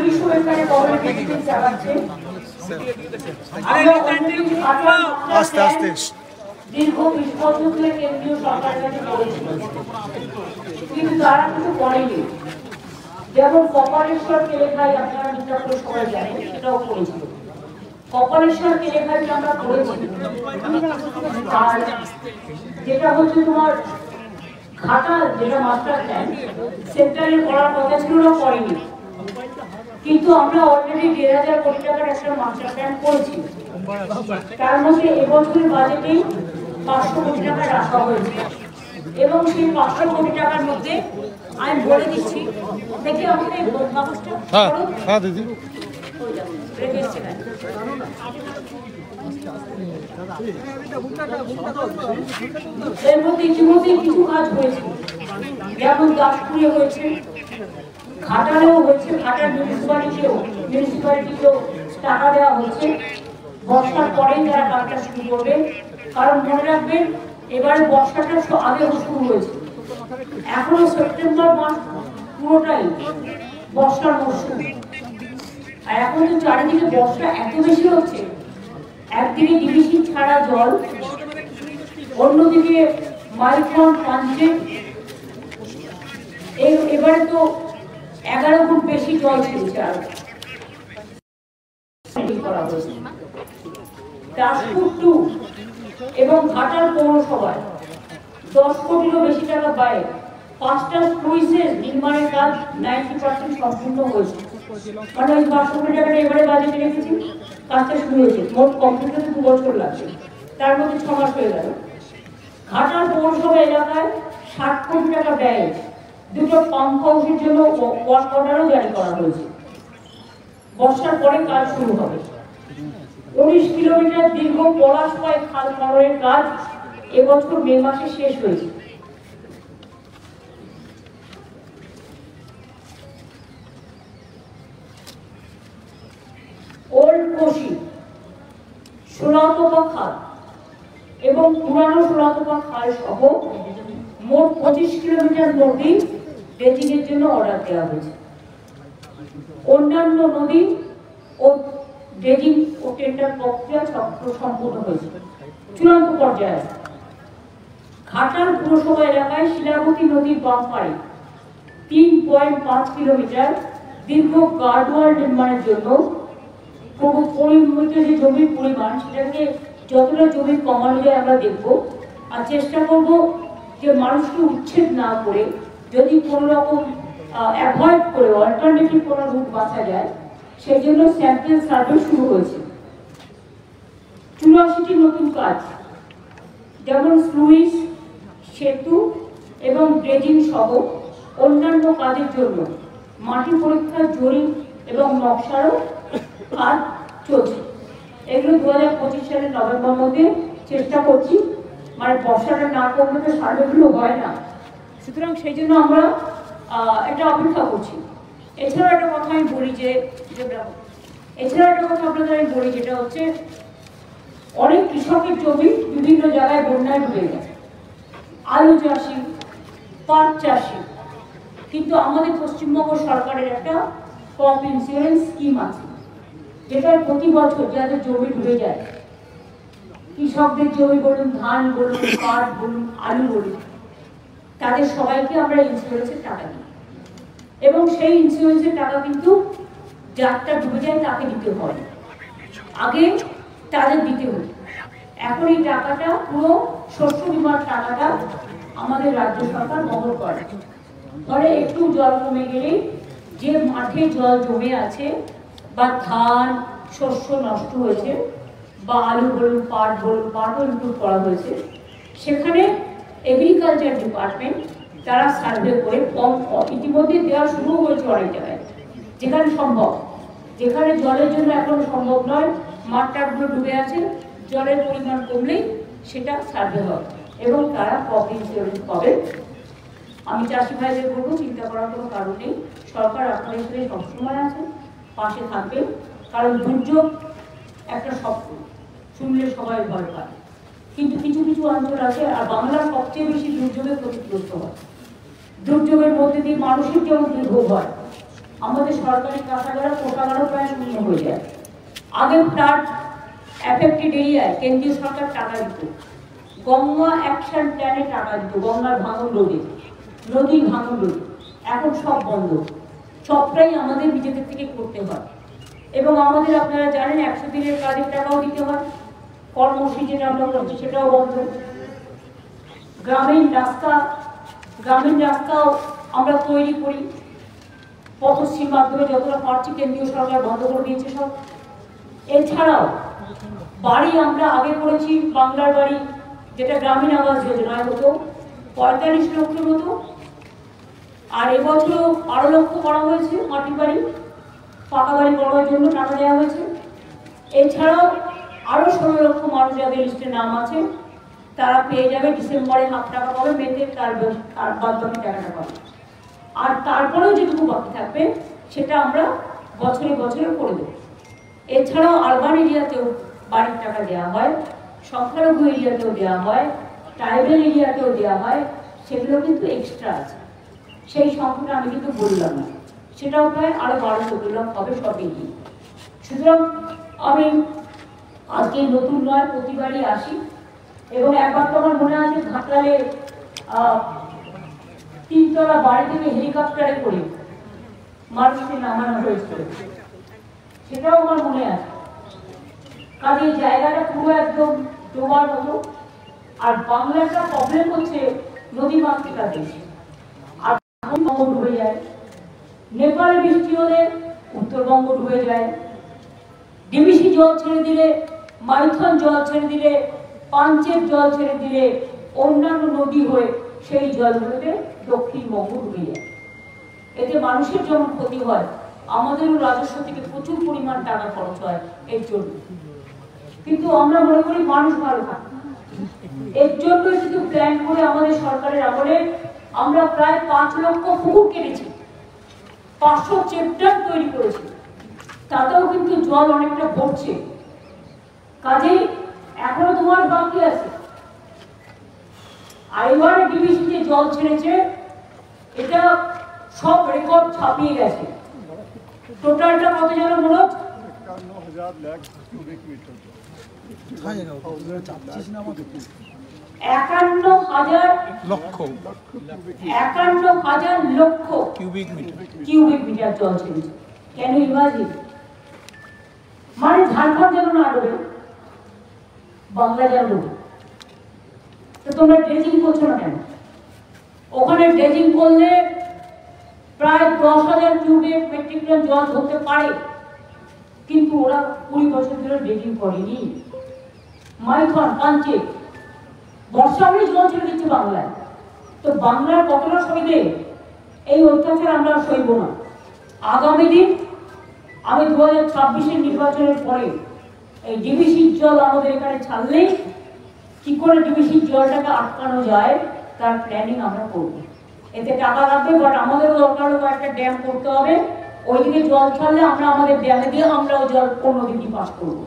পুলিশও এখানে কমিউনিকেশন চালাচ্ছে। আস্তে আস্তে দীর্ঘ 20 বছর ধরে কেন্দ্রীয় সরকারের কাছে করেছিল, কিন্তু তারা কিছু করেনি। যেমন কপালেশ্বর কেলেঙ্কারি আপনারা চিন্তা করে সবাই জানেন, সেটাও করেছিল। কপালেশ্বর কেলেঙ্কারি আমরা করেছি। আর যেটা হচ্ছে তোমার ঘাটা, যেটা মাস্টার প্ল্যান সেন্টারে করার কথা ছিল না, করেনি। কিন্তু আমরা অলরেডি 1,500 কোটি টাকার একটা মাস্টার প্ল্যান করেছি। তার মধ্যে এবছরের বাজেটেই 500 কোটি টাকা রাখা হয়েছে, এবং সেই 500 কোটি টাকার মধ্যে আমি বলে দিচ্ছি, দেখি আমাদের এই কাগজটা দিদি এর মধ্যে ইতিমধ্যেই কিছু কাজ হয়েছে, যেমন দাসপুরে হয়েছে, ঘাটালেও হয়েছে, ঘাটার মিউনিসিপ্যালিটিকেও টাকা দেওয়া হচ্ছে। বর্ষার পরেই তারা কাজটা শুরু করবে, কারণ মনে রাখবেন এবারে বর্ষাটা আগে শুরু হয়েছে, এখনো সেপ্টেম্বর মাস পুরোটাই বর্ষার মরশুম। আর এখন তো চারিদিকে বর্ষা এত বেশি হচ্ছে, একদিকে ডিবিসি ছাড়া জল, অন্যদিকে মাইক্রন পাঞ্চে এবারে তো 11 ফুট বেশি জল ছেড়েছে। আর দাসপুর 2 এবং ঘাটাল পৌরসভায় 10 কোটিরও বেশি টাকা ব্যয়ে 5টা স্লুইসের নির্মাণের কাজ 90% সম্পূর্ণ হয়েছে। মানে ওই 500 কোটি টাকাটা এবারে বাজেটে রেখেছি, কাজটা শুরু হয়েছে। মোট কমপ্লিট হতে 2 বছর লাগছে, তার মধ্যে 6 মাস হয়ে গেল। ঘাটাল পৌরসভা এলাকায় 60 কোটি টাকা ব্যয়ে 2টো পাম্প হাউসের জন্য ওয়ার্ক অর্ডারও জারি করা হয়েছে। বর্ষার পরে কাজ শুরু হবে। 19 কিলোমিটার দীর্ঘ পলাশপাড় খাল খননের কাজ এবছর মে মাসে শেষ হয়েছে। ওল্ড কোশি, সোনাতপা খাল এবং পুরানো সোনাতপা খাল সহ মোট 25 কিলোমিটার নদী ড্রেজিং এর জন্য অর্ডার দেওয়া হয়েছে। অন্যান্য নদী ও ড্রেজিং ও টেন্ডার প্রক্রিয়া সম্পূর্ণ হয়েছে, চূড়ান্ত পর্যায়ে। ঘাটাল পুরসভা এলাকায় শিলাবতী নদীর বাম পাড়ে 3.5 কিলোমিটার দীর্ঘ গার্ডওয়াল নির্মাণের জন্য পরিমিত যে জমির পরিমাণ, সেটাকে যতটা জমি কমানো যায় আমরা দেখব। আর চেষ্টা করব যে মানুষকে উচ্ছেদ না করে, যদি কোনো রকম অ্যাভয়েড করে অল্টারনেটিভ কোনো রুট বাঁচা যায়, সেই জন্য স্যাম্পল সার্ভে শুরু হয়েছে। 84টি নতুন কাজ, যেমন স্লুইস, সেতু এবং ড্রেজিং সহ অন্যান্য কাজের জন্য মাটি পরীক্ষার জরিপ এবং নকশারও কাজ চলছে। এগুলো 2025 সালের নভেম্বর মধ্যে চেষ্টা করছি, মানে বর্ষাটা না করলে তো সার্ভেগুলো হয় না, সুতরাং সেই জন্য আমরা এটা অপেক্ষা করছি। এছাড়া একটা কথা আমি বলি যেটা হচ্ছে অনেক কৃষকের জমি বিভিন্ন জায়গায় বন্যায় ডুবে গেছে, আলু চাষি, পাট চাষি, কিন্তু আমাদের পশ্চিমবঙ্গ সরকারের একটা ক্রপ ইন্স্যুরেন্স স্কিম আছে, যেটা প্রতি বছর যাদের জমি ডুবে যায়, কৃষকদের জমি বলুন, ধান বলুন, পাট বলুন, আলু বলুন, তাদের সবাইকে আমরা ইন্স্যুরেন্সের টাকা দিই, এবং সেই ইন্স্যুরেন্সের টাকা কিন্তু যারটা ডুবে যায় তাকে দিতে হয়, আগে তাদের দিতে হতো। এখন এই টাকাটা পুরো শস্য বীমার টাকাটা আমাদের রাজ্য সরকার বহন করে। ফলে একটু জল কমে গেলেই যে মাঠে জল জমে আছে বা ধান শস্য নষ্ট হয়েছে বা আলু বলুন, পাটও ইনক্লুড করা হয়েছে, সেখানে এগ্রিকালচার ডিপার্টমেন্ট তারা সার্ভে করে ইতিমধ্যে দেওয়া শুরু হয়েছে অনেক জায়গায়, যেখানে সম্ভব, যেখানে জলের জন্য এখন সম্ভব নয়, মাঠটাগুলো ডুবে আছে, জলের পরিমাণ কমলেই সেটা সার্ভে হবে এবং তারা ক্রপ ইন্স্যুরেন্স পাবে। আমি চাষি ভাইদের বলবো, চিন্তা করার কোনো কারণ নেই, সরকার আপনাদের সাথে সবসময় আছে, পাশে থাকবে। কারণ দুর্যোগ একটা শব্দ শুনলে সবাই ভয় পায়, কিন্তু কিছু কিছু অঞ্চল আছে, আর বাংলার সবচেয়ে বেশি দুর্যোগে ক্ষতিগ্রস্ত হয়। দুর্যোগের মধ্যে দিয়ে মানুষের যেমন দুর্ভোগ হয়, আমাদের সরকারি কাঁচাগারা কোষাগারও প্রায় শূন্য হয়ে যায়। আগে ফ্লাড অ্যাফেক্টেড এরিয়ায় কেন্দ্রীয় সরকার টাকা দিত, গঙ্গা অ্যাকশন প্ল্যানে টাকা দিত, গঙ্গার ভাঙন রোধে, নদীর ভাঙন রোধে। এখন সব বন্ধ, সবটাই আমাদের নিজেদের থেকে করতে হয়। এবং আমাদের আপনারা জানেন 100 দিনের কাজের টাকাও দিতে হয়, কর্মসূচি যেটা আমরা করছি সেটাও বন্ধ। গ্রামীণ রাস্তাও আমরা তৈরি করি, পথশ্রীর মাধ্যমে যতটা পারছি কেন্দ্রীয় সরকার বন্ধ করে দিয়েছে সব। এছাড়াও বাড়ি আমরা আগে করেছি, বাংলার বাড়ি যেটা গ্রামীণ আবাস যোজনায় হতো 45 লক্ষের মতো, আর এবছরও 12 লক্ষ করা হয়েছে মাটির বাড়ি, পাকা বাড়ি করার জন্য টাকা দেওয়া হয়েছে। এছাড়াও আরো 16 লক্ষ মানুষ যাদের লিস্টে নাম আছে তারা পেয়ে যাবে, ডিসেম্বরে হাফ টাকা পাবে, মেতে তার বাদ বাকি টাকাটা পাবে। আর তারপরেও যেটুকু বাকি থাকবে সেটা আমরা বছরে বছরে করে দেবো। এছাড়াও আরবান এরিয়াতেও বাড়ির টাকা দেওয়া হয়, সংখ্যালঘু এরিয়াতেও দেওয়া হয়, ট্রাইবেল এরিয়াতেও দেওয়া হয়, সেগুলো কিন্তু এক্সট্রা আছে। সেই সংখ্যাটা আমি কিন্তু বললাম না, সেটাও প্রায় আরো 12 লক্ষ হবে সব এগিয়ে। সুতরাং আমি আজকে নতুন নয়, প্রতিবারই আসি এবং একবার তো আমার মনে আছে ঘাটালে 3 তলা বাড়ি থেকে হেলিকপ্টারে করে মানুষকে নামানো হয়েছিল, সেটাও আমার মনে আছে। কাজে জায়গাটা পুরো একদম ডোবার মতো। আর বাংলাটা প্রবলেম হচ্ছে নদী মাতৃকা দেশ, আর বঙ্গ ডুবে যায়, নেপালে বৃষ্টি হলে উত্তরবঙ্গ ডুবে যায়, ডিবিসি জল ছেড়ে দিলে, মাইথন জল ছেড়ে দিলে, পাঞ্চের জল ছেড়ে দিলে, অন্যান্য নদী হয়ে সেই জলগুলোতে দক্ষিণবঙ্গ ডুবে যায়। এতে মানুষের যেমন ক্ষতি হয়, আমাদেরও রাজস্ব থেকে প্রচুর পরিমাণ টাকা খরচ হয় এর জন্য। কিন্তু আমরা মনে করি মানুষ ভালো থাকে, এর জন্য কিন্তু প্ল্যান করে আমাদের সরকারের আমলে আমরা প্রায় 5 লক্ষ পুকুর কেটেছি, 500 চেপড্যাম তৈরি করেছি, তাতেও কিন্তু জল অনেকটা ভরছে। কাজেই এখনো তোমার বাকি আছে। আইবার ডিবিসি যে জল ছেড়েছে এটা সব রেকর্ড ছাপিয়ে গেছে। টোটালটা কত যেন মনে হচ্ছে 51,000 লক্ষ কিউবিক মিটার জল ছেড়েছে। কেন ইমাজিন, মানে ঝাড়খণ্ড যেন না ডোবে, বাংলা যেন ডোবে। তো তোমরা ড্রেজিং করছো না কেন? ওখানে ড্রেজিং করলে প্রায় 10,000 কিউবিক মেট্রিক টন জল ধরতে পারে, কিন্তু ওরা 20 বছর ধরে ড্রেজিং করেনি। মাইথন, পাঞ্চে বর্ষা হলে জল ছেড়ে দিচ্ছে বাংলায়। তো বাংলার কতটা সইবে? এই অত্যাচার আমরা সইব না। আগামী দিন আমি 2026-এর নির্বাচনের পরে এই ডিবিসির জল আমাদের এখানে ছাড়লেই কি করে ডিবিসির জলটাকে আটকানো যায় তার প্ল্যানিং আমরা করব। এতে টাকা লাগবে, বাট আমাদেরও দরকার হবে একটা ড্যাম করতে হবে। ওইদিকে জল ছাড়লে আমরা আমাদের ড্যামে দিয়ে আমরাও জল অন্যদিকে পাস করব।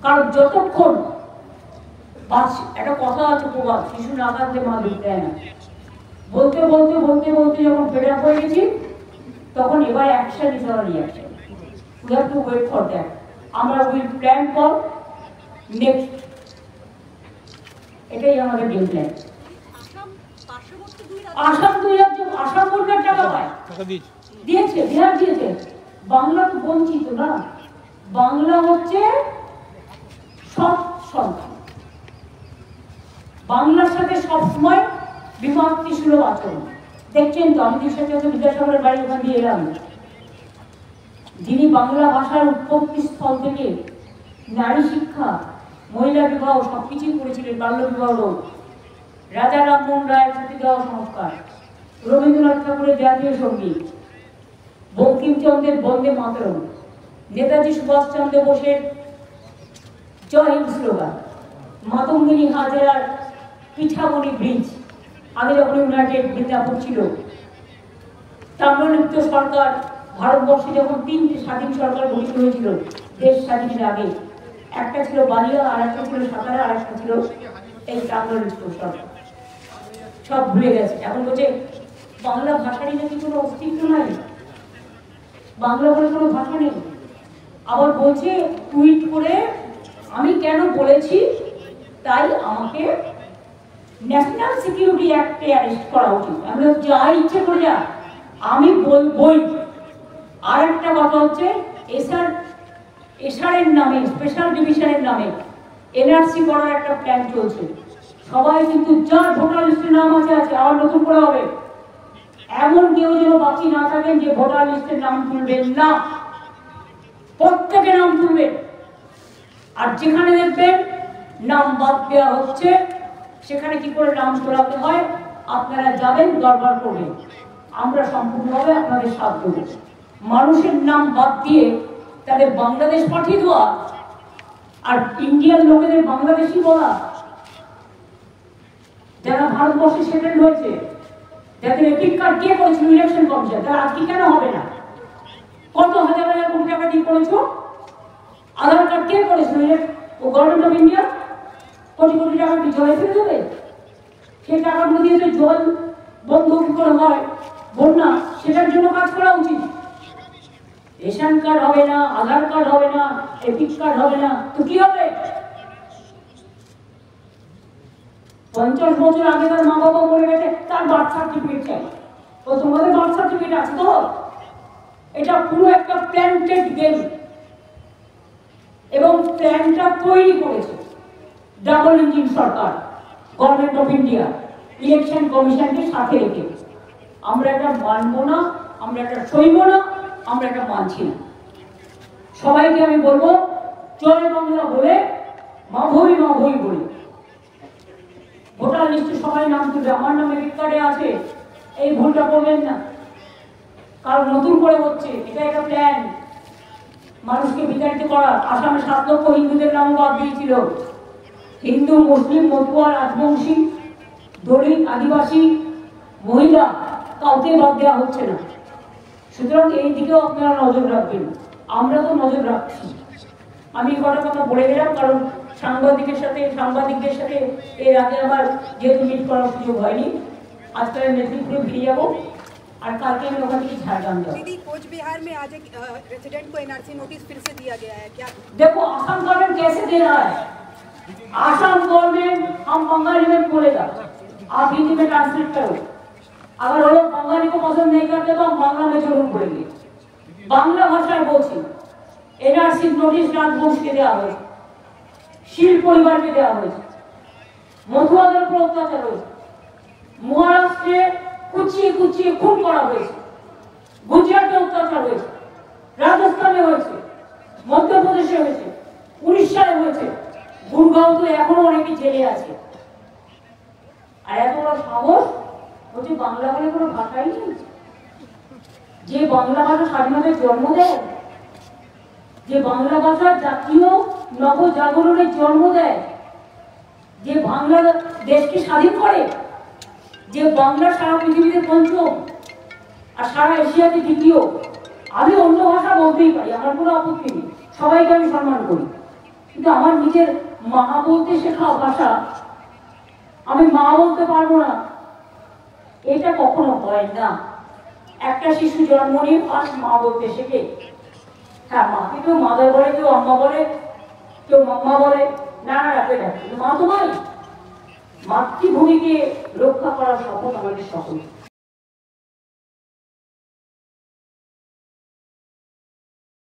কারণ যতক্ষণ একটা কথা আছে প্রবাদ, শিশু না থাকলে মা দুধ দেয় না। বলতে বলতে বলতে বলতে যখন ফেড আপ হয়ে গেছি তখন এবার action is our reaction. We have to wait for that. আমরা উইল প্ল্যান ফর নেক্সট, এটাই আমাদের গেম প্ল্যান। আসাম 2 লাখ, আসাম সরকার টাকা পায়, দিয়েছে, বিহার দিয়েছে, বাংলা তো বঞ্চিত না। বাংলা হচ্ছে সব সংখ্যা, বাংলার সাথে সবসময় বিভক্তি সুলভ আচরণ। দেখছেন তো, আমি বিদ্যাসাগরের বাড়ি ওখান দিয়ে এলাম, যিনি বাংলা ভাষার উৎপত্তি স্থল থেকে নারী শিক্ষা, মহিলা বিবাহ সবকিছুই করেছিলেন, বাল্য বিবাহ রোধ, রাজা রামমোহন রায়ের সতীদাহ সংস্কার, রবীন্দ্রনাথ ঠাকুরের জাতীয় সঙ্গীত, বঙ্কিমচন্দ্রের বন্দে মাতরম, নেতাজি সুভাষচন্দ্র বোসের জয় হিন্দ স্লোগান, মাতঙ্গিনী হাজরার পিঠামণি ব্রিজ, আগে যখন ইউনাইটেড বৃন্দাবন ছিল, তাম্রলিপ্ত সরকার, ভারতবর্ষে যখন 3টে স্বাধীন সরকার গঠিত হয়েছিল দেশ স্বাধীনের আগে, একটা ছিল বালিয়া, আর একটা ছিল সাতারা, আর একটা ছিল এই তাম্রলিপ্ত সরকার। সব ভুলে গেছে। এখন বলছে বাংলা ভাষারই নাকি কোনো অস্তিত্ব নাই। বাংলা বলে কোনো ভাষা নেই। আবার বলছে টুইট করে আমি কেন বলেছি তাই আমাকে ন্যাশনাল সিকিউরিটি অ্যাক্টে অ্যারেস্ট করা উচিত। আমি যা ইচ্ছে করে যা আমি বলবই। আর একটা কথা হচ্ছে এসআরের নামে, স্পেশাল ডিভিশনের নামে এনআরসি করার একটা প্ল্যান চলছে। সবাই কিন্তু যার ভোটার লিস্টের নাম আছে আবার নতুন করে হবে। এমন কেউ যেন বাকি না থাকেন যে ভোটার লিস্টের নাম তুলবেন না, প্রত্যেকের নাম তুলবেন। আর যেখানে দেখবেন নাম বাদ দেওয়া হচ্ছে সেখানে কি করে নাম তোলাতে হয় আপনারা যাবেন, দরবার করবেন, আমরা সম্পূর্ণভাবে আপনাদের সাথ দেব। মানুষের নাম বাদ দিয়ে তাদের বাংলাদেশ পাঠিয়ে দেওয়া আর ইন্ডিয়ান লোকেদের বাংলাদেশি বলা, যারা ভারতবর্ষে সেটেল হয়েছে, যাদের এপিক কার্ড কে করেছিল ইলেকশন কমিশন, তারা আজকে কেন হবে না? কত হাজার হাজার কোটি টাকা দিয়ে করেছো? আধার কার্ড কে করেছিল? ও government of India crore crore টাকা কি জলে ফেলে দেবে? সেই টাকাগুলো দিয়ে তো জল বন্ধ কি করে হয়, বন্যা, সেটার জন্য কাজ করা উচিত। রেশন কার্ড হবে না, আধার কার্ড হবে না, এপিক কার্ড হবে না, তো কি হবে? 50 বছর আগে তার মা বাবা মরে গেছে, তার বার্থ সার্টিফিকেট চাই। ও তোমাদের বার্থ সার্টিফিকেট আছে তো? এটা পুরো একটা প্ল্যান্টেড গেম। এবং প্ল্যানটা তৈরি করেছে double engine Sarkar, government of India, election কমিশনকে সাথে রেখে। আমরা এটা মানবো না, আমরা এটা সইব না, আমরা এটা মানছি না। সবাইকে আমি বলবো জয় বাংলা বলে মা ভই বলি। ভোটার লিস্টে সবাই নাম তুলবে, আমার নাম এপিক কার্ডে আছে, এই ভুলটা করবেন না। কারণ নতুন করে হচ্ছে, এটা একটা প্ল্যান মানুষকে বিতাড়িত করার। আসামে 7 লক্ষ হিন্দুদের নাম বাদ দিয়েছিল। হিন্দু, মুসলিম, মতুয়া, রাজবংশী, দলিত, আদিবাসী, মহিলা কাউকে বাদ দেওয়া হচ্ছে না। সুতরাং এই দিকেও আপনারা নজর রাখবেন, আমরা তো নজর রাখছি। আমি কটা কথা বলে গেলাম কারণ সাংবাদিকদের সাথে এর আগে আমার যেহেতু মিট করার সুযোগ হয়নি, আজকে আমি মেদিনীপুরে ফিরে যাবো और कल के लोगों की झारखंड जाओ। दीदी कोच बिहार में आज एक रेजिडेंट को एनआरसी नोटिस फिर से दिया गया है क्या? देखो असम गवर्नमेंट कैसे दे रहा है। असम गवर्नमेंट हम बंगाली में बोलेगा, आप हिंदी में ट्रांसलेट करो। अगर वो लोग बंगाली को पसंद नहीं करते तो हम बांग्ला में जरूर बोलेंगे। बांग्ला भाषाয় বলছি এনআরসি নোটিশ রাজবংশকে দেওয়া হয়েছে, শীল পরিবারকে দেওয়া হয়েছে, মধুয়াদের উপর অত্যাচার হয়েছে, মহারাষ্ট্রে কুচিয়ে খুন করা হয়েছে, গুজরাটে অত্যাচার হয়েছে, রাজস্থানে হয়েছে, মধ্যপ্রদেশে হয়েছে, উড়িষ্যায় হয়েছে, গুরগাঁওতে এখনো অনেকে জেলে আছে। আর এত বড় সাহস হচ্ছে বাংলা বলে কোনো ভাষাই নেই। যে বাংলা ভাষা স্বাধীনতার জন্ম দেয়, যে বাংলা ভাষা জাতীয় নবজাগরণের জন্ম দেয়, যে বাংলা দেশকে স্বাধীন করে, যে বাংলা সারা পৃথিবীতে পঞ্চম আর সারা এশিয়াতে দ্বিতীয়। আমি অন্য ভাষা বলতেই পারি, আমার কোনো আপত্তি নেই, সবাইকে আমি সম্মান করি, কিন্তু আমার নিজের মা বলতে শেখা ভাষা আমি মা বলতে পারবো না, এটা কখনো হয় না। একটা শিশু জন্ম নিয়ে ফার্স্ট মা বলতে শেখে। হ্যাঁ, মাকে কেউ মাদার বলে, কেউ আম্মা বলে, কেউ মাম্মা বলে, না রাখে না, মা তো মাই। মাতৃভূমিকে রক্ষা করার শপথ আমাদের সকল।